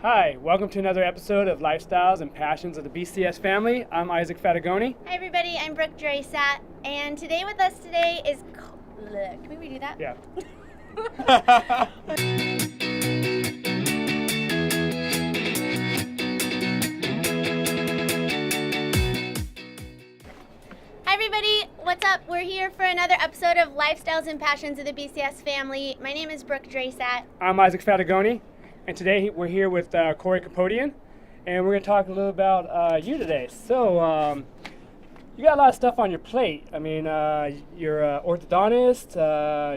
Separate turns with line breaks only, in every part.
Hi, welcome to another episode of Lifestyles and Passions of the BCS Family. I'm Isaac Fatigoni.
Hi everybody, I'm Brooke J Isaac, and today with us today is... Can we redo that?
Yeah.
Hi everybody, what's up? We're here for another episode of Lifestyles and Passions of the BCS Family. My name is Brooke J Isaac.
I'm Isaac Fatigoni, and today we're here with Corey Corpodian, and we're going to talk a little about you today. So, you got a lot of stuff on your plate. I mean, you're an orthodontist,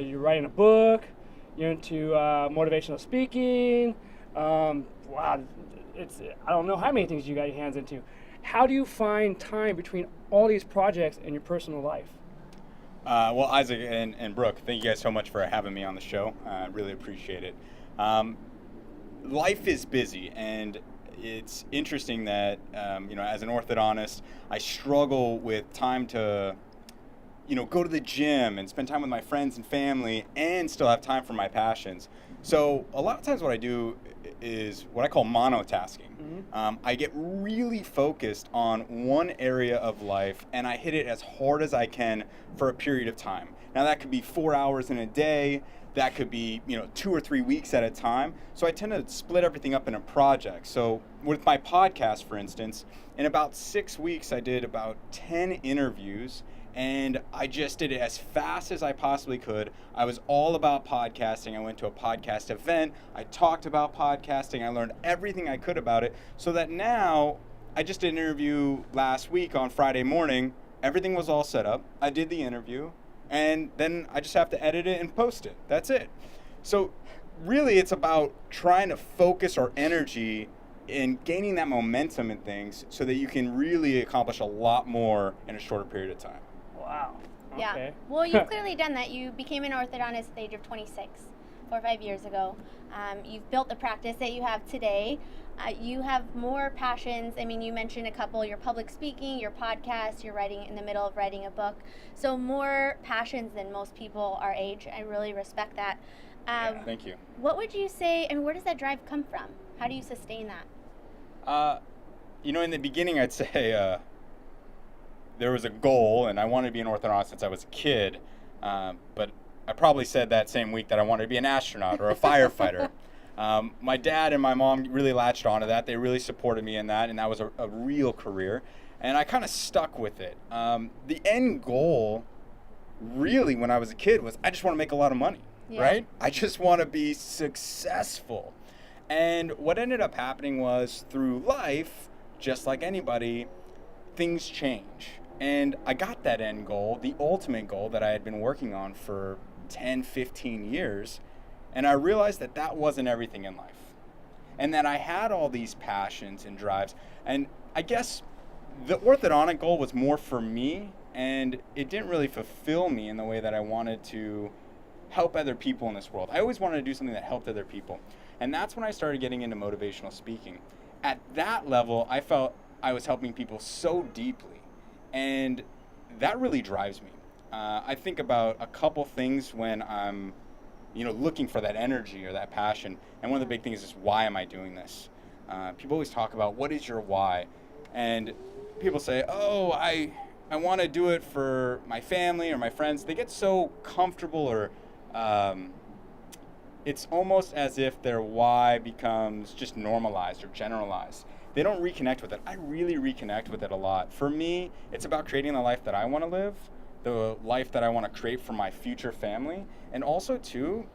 you're writing a book, you're into motivational speaking. Wow, I don't know how many things you got your hands into. How do you find time between all these projects and your personal life?
Well, Isaac and Brooke, thank you guys so much for having me on the show. I really appreciate it. Life is busy, and it's interesting that, as an orthodontist, I struggle with time to, go to the gym and spend time with my friends and family and still have time for my passions. So a lot of times what I do is what I call monotasking.
Mm-hmm.
I get really focused on one area of life and I hit it as hard as I can for a period of time. Now that could be 4 hours in a day, that could be 2 or 3 weeks at a time. So I tend to split everything up into projects. So with my podcast, for instance, in about 6 weeks I did about 10 interviews. And I just did it as fast as I possibly could. I was all about podcasting. I went to a podcast event. I talked about podcasting. I learned everything I could about it so that now I just did an interview last week on Friday morning. Everything was all set up. I did the interview and then I just have to edit it and post it. That's it. So really it's about trying to focus our energy in gaining that momentum in things so that you can really accomplish a lot more in a shorter period of time.
Wow.
Yeah.
Okay.
Well, you've clearly done that. You became an orthodontist at the age of 26, 4 or 5 years ago. You've built the practice that you have today. You have more passions. I mean, you mentioned a couple, your public speaking, your podcast, you're writing in the middle of writing a book. So more passions than most people our age. I really respect that.
Thank you.
What would you say, and where does that drive come from? How do you sustain that?
In the beginning, I'd say there was a goal, and I wanted to be an orthodontist since I was a kid, but I probably said that same week that I wanted to be an astronaut or a firefighter. My dad and my mom really latched onto that. They really supported me in that, and that was a real career, and I kind of stuck with it. The end goal, really, when I was a kid, was I just want to make a lot of money, right? I just want to be successful. And what ended up happening was through life, just like anybody, things change. And I got that end goal, the ultimate goal that I had been working on for 10, 15 years. And I realized that that wasn't everything in life. And that I had all these passions and drives. And I guess the orthodontic goal was more for me, and it didn't really fulfill me in the way that I wanted to help other people in this world. I always wanted to do something that helped other people. And that's when I started getting into motivational speaking. At that level, I felt I was helping people so deeply. And that really drives me. I think about a couple things when I'm, looking for that energy or that passion. And one of the big things is, why am I doing this? People always talk about, what is your why? And people say, oh, I want to do it for my family or my friends. They get so comfortable, or it's almost as if their why becomes just normalized or generalized. They don't reconnect with it. I really reconnect with it a lot. For me, it's about creating the life that I want to live, the life that I want to create for my future family. And also, too,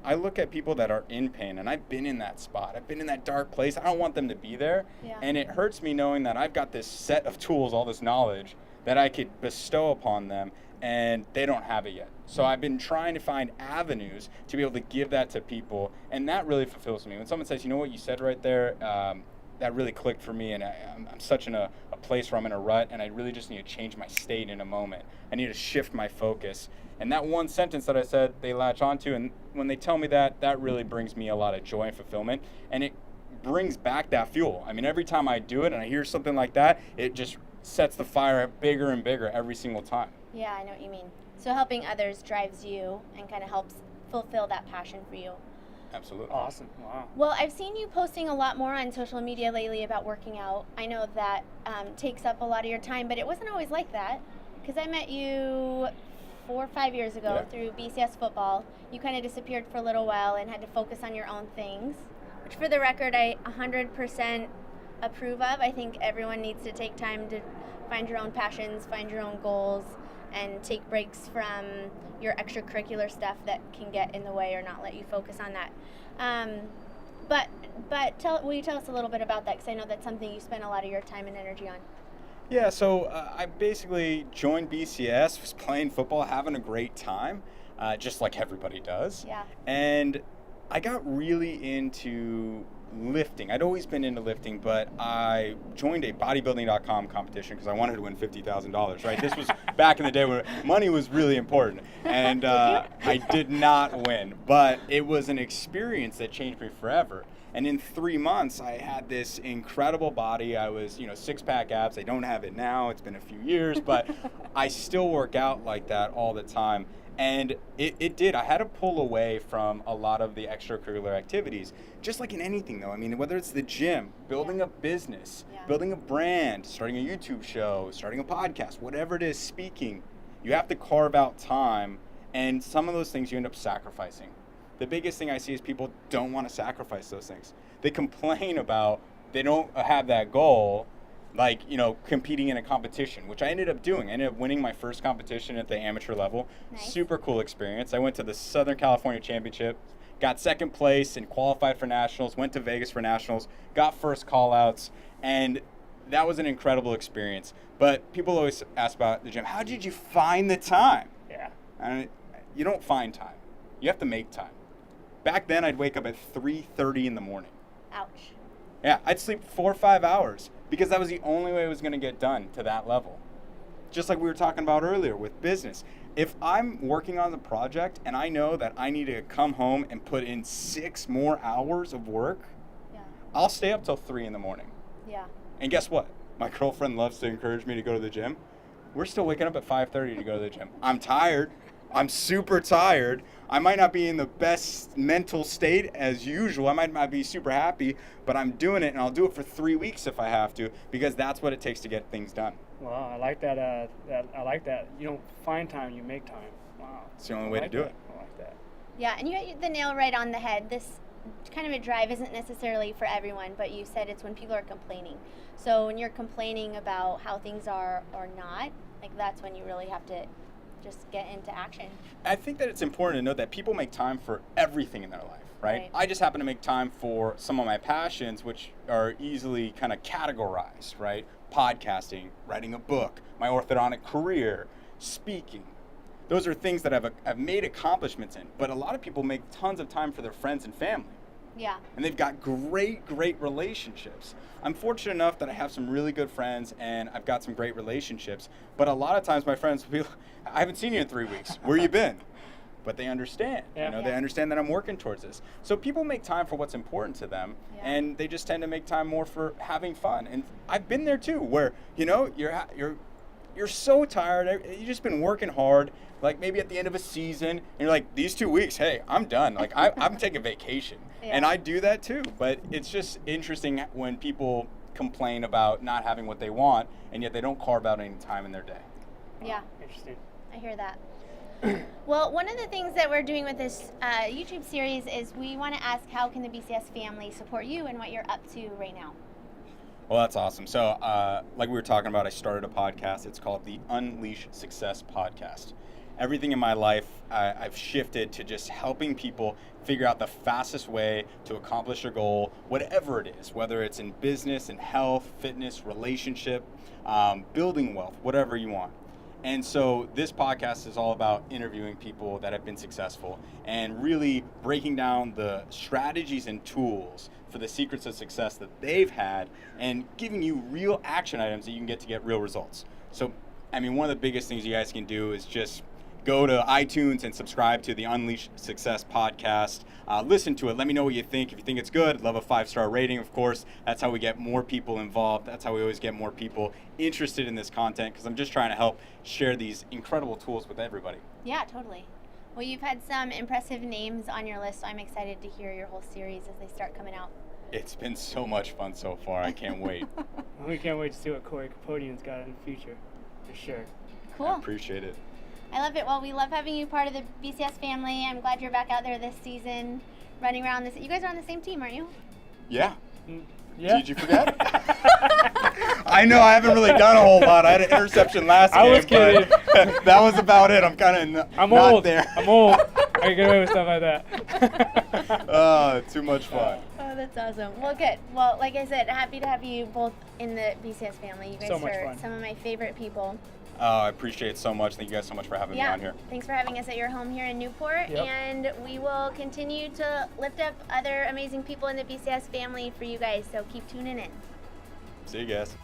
I look at people that are in pain, and I've been in that spot. I've been in that dark place. I don't want them to be there.
Yeah.
And it hurts me knowing that I've got this set of tools, all this knowledge, that I could bestow upon them, and they don't have it yet. So I've been trying to find avenues to be able to give that to people, and that really fulfills me. When someone says, you know what you said right there, that really clicked for me, and I'm such in a place where I'm in a rut, and I really just need to change my state in a moment. I need to shift my focus. And that one sentence that I said, they latch onto, and when they tell me that, that really brings me a lot of joy and fulfillment, and it brings back that fuel. I mean, every time I do it and I hear something like that, it just sets the fire bigger and bigger every single time.
Yeah, I know what you mean. So helping others drives you and kind of helps fulfill that passion for you.
Absolutely.
Awesome. Wow.
Well, I've seen you posting a lot more on social media lately about working out. I know that takes up a lot of your time, but it wasn't always like that. Because I met you 4 or 5 years ago through BCS football. You kind of disappeared for a little while and had to focus on your own things, which for the record, I 100% approve of. I think everyone needs to take time to find your own passions, find your own goals, and take breaks from your extracurricular stuff that can get in the way or not let you focus on that. But will you tell us a little bit about that? Because I know that's something you spend a lot of your time and energy on.
Yeah, so I basically joined BCS, was playing football, having a great time, just like everybody does.
Yeah.
And I got really into lifting. I'd always been into lifting, but I joined a bodybuilding.com competition because I wanted to win $50,000, right? This was back in the day where money was really important. And I did not win, but it was an experience that changed me forever. And in 3 months, I had this incredible body. I was, six-pack abs. I don't have it now. It's been a few years, but I still work out like that all the time. And it did. I had to pull away from a lot of the extracurricular activities, just like in anything, though. I mean, whether it's the gym, building a business, building a brand, starting a YouTube show, starting a podcast, whatever it is, speaking, you have to carve out time. And some of those things you end up sacrificing. The biggest thing I see is people don't want to sacrifice those things. They complain about they don't have that goal, like, competing in a competition, which I ended up doing. I ended up winning my first competition at the amateur level.
Nice.
Super cool experience. I went to the Southern California Championship, got second place and qualified for nationals, went to Vegas for nationals, got first call-outs, and that was an incredible experience. But people always ask about the gym. How did you find the time?
Yeah.
You don't find time. You have to make time. Back then, I'd wake up at 3:30 in the morning.
Ouch.
Yeah, I'd sleep 4 or 5 hours because that was the only way it was going to get done to that level. Just like we were talking about earlier with business. If I'm working on the project and I know that I need to come home and put in 6 more hours of work, I'll stay up till 3 in the morning.
Yeah.
And guess what? My girlfriend loves to encourage me to go to the gym. We're still waking up at 5:30 to go to the gym. I'm tired. I'm super tired. I might not be in the best mental state as usual. I might not be super happy, but I'm doing it, and I'll do it for 3 weeks if I have to, because that's what it takes to get things done.
Wow, I like that. I like that. You don't find time, you make time. Wow.
It's the only way to do it.
I like that.
Yeah, and you hit the nail right on the head. This kind of a drive isn't necessarily for everyone, but you said it's when people are complaining. So when you're complaining about how things are or not, like that's when you really have to just get into action.
I think that it's important to know that people make time for everything in their life, right? I just happen to make time for some of my passions, which are easily kind of categorized, right? Podcasting, writing a book, my orthodontic career, speaking. Those are things that I've made accomplishments in, but a lot of people make tons of time for their friends and family.
Yeah.
And they've got great relationships. I'm fortunate enough that I have some really good friends and I've got some great relationships. But a lot of times my friends will be, I haven't seen you in 3 weeks. Where you been? But they understand. They understand that I'm working towards this. So people make time for what's important to them, and they just tend to make time more for having fun. And I've been there too, where you're so tired. You've just been working hard. Like maybe at the end of a season, and you're like, these 2 weeks, hey, I'm done. Like I'm taking vacation. And I do that too. But it's just interesting when people complain about not having what they want, and yet they don't carve out any time in their day.
Yeah.
Interesting.
I hear that. Well, one of the things that we're doing with this YouTube series is we want to ask how can the BCS family support you and what you're up to right now?
Well, that's awesome. So like we were talking about, I started a podcast. It's called the Unleash Success Podcast. Everything in my life, I've shifted to just helping people figure out the fastest way to accomplish their goal, whatever it is, whether it's in business, in health, fitness, relationship, building wealth, whatever you want. And so this podcast is all about interviewing people that have been successful and really breaking down the strategies and tools for the secrets of success that they've had and giving you real action items that you can get real results. So, I mean, one of the biggest things you guys can do is just go to iTunes and subscribe to the Unleash Success podcast. Listen to it. Let me know what you think. If you think it's good, I'd love a 5-star rating, of course. That's how we get more people involved. That's how we always get more people interested in this content, because I'm just trying to help share these incredible tools with everybody.
Yeah, totally. Well, you've had some impressive names on your list, so I'm excited to hear your whole series as they start coming out.
It's been so much fun so far. I can't wait.
We can't wait to see what Corey Corpodian's got in the future, for sure.
Cool.
I appreciate it.
I love it. Well, we love having you part of the BCS family. I'm glad you're back out there this season, running around this. You guys are on the same team, aren't you?
Yeah.
Yeah.
Did you forget? I know I haven't really done a whole lot. I had an interception last game.
I was kidding.
But that was about it. I'm kind of
I'm
not
old.
there.
I'm old. I can get away with stuff like that.
Oh, too much fun.
Oh, that's awesome. Well, good. Well, like I said, happy to have you both in the BCS family. You guys
So much
are
fun.
some of my favorite people.
I appreciate it so much. Thank you guys so much for having me on here.
Thanks for having us at your home here in Newport.
Yep.
And we will continue to lift up other amazing people in the BCS family for you guys. So keep tuning in.
See you guys.